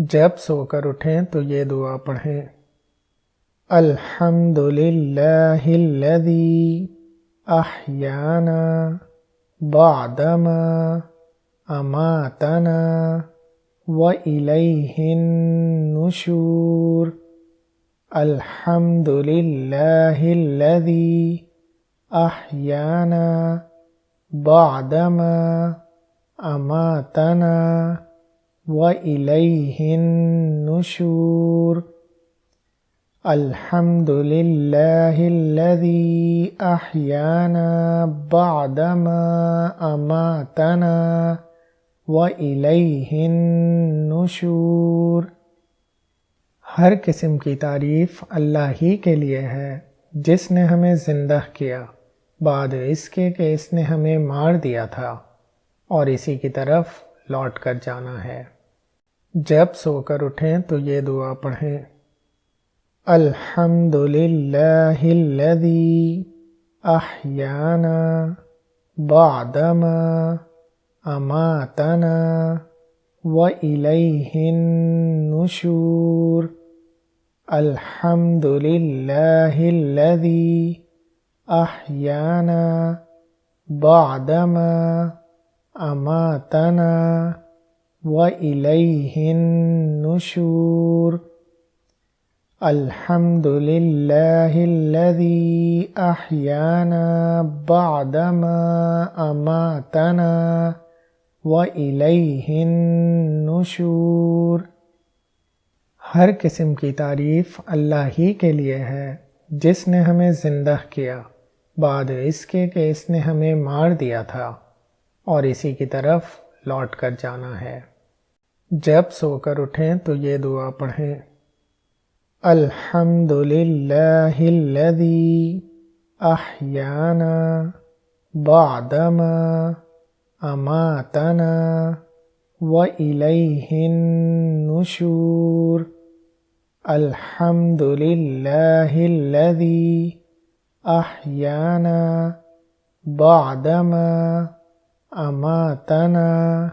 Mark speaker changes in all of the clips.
Speaker 1: جب سو کر اٹھیں تو یہ دعا پڑھیں: الحمدللہ الذی احیانا بعدما اماتنا والیہ النشور۔ الحمدللہ الذی احیانا بعدما اماتنا وَإِلَيْهِ النُّشُورُ۔ الحمد للہ الذی احیانا بعدما اماتنا وَإِلَيْهِ النُّشُورُ۔ ہر قسم کی تعریف اللہ ہی کے لیے ہے جس نے ہمیں زندہ کیا بعد اس کے کہ اس نے ہمیں مار دیا تھا، اور اسی کی طرف لوٹ کر جانا ہے۔ جب سو کر اٹھیں تو یہ دعا پڑھیں: الحمدللہ الذی احیانا بعدما اماتنا وإلیہ النشور۔ الحمدللہ الذی احیانا بعدما اماتنا وَإِلَيْهِ النُّشُورُ۔ الحمد للہ الذی احیانا بعدما اماتنا وَإِلَيْهِ النُّشُورُ۔ ہر قسم کی تعریف اللہ ہی کے لیے ہے جس نے ہمیں زندہ کیا بعد اس کے کہ اس نے ہمیں مار دیا تھا، اور اسی کی طرف لوٹ کر جانا ہے۔ جب سو کر اٹھیں تو یہ دعا پڑھیں: الحمدللہ الذی احیانا بعدما اماتنا وإلیہ النشور۔ الحمدللہ الذی احیانا بعدما اماتنا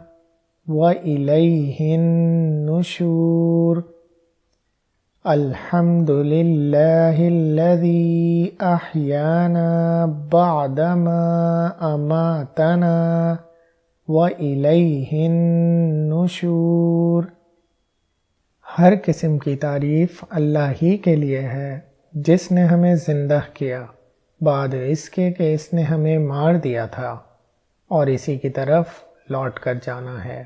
Speaker 1: وإلیہ النشور۔ الحمدللہ الذی احیانا بعدما اماتنا وإلیہ النشور۔ ہر قسم کی تعریف اللہ ہی کے لیے ہے جس نے ہمیں زندہ کیا بعد اس کے کہ اس نے ہمیں مار دیا تھا، اور اسی کی طرف لوٹ کر جانا ہے۔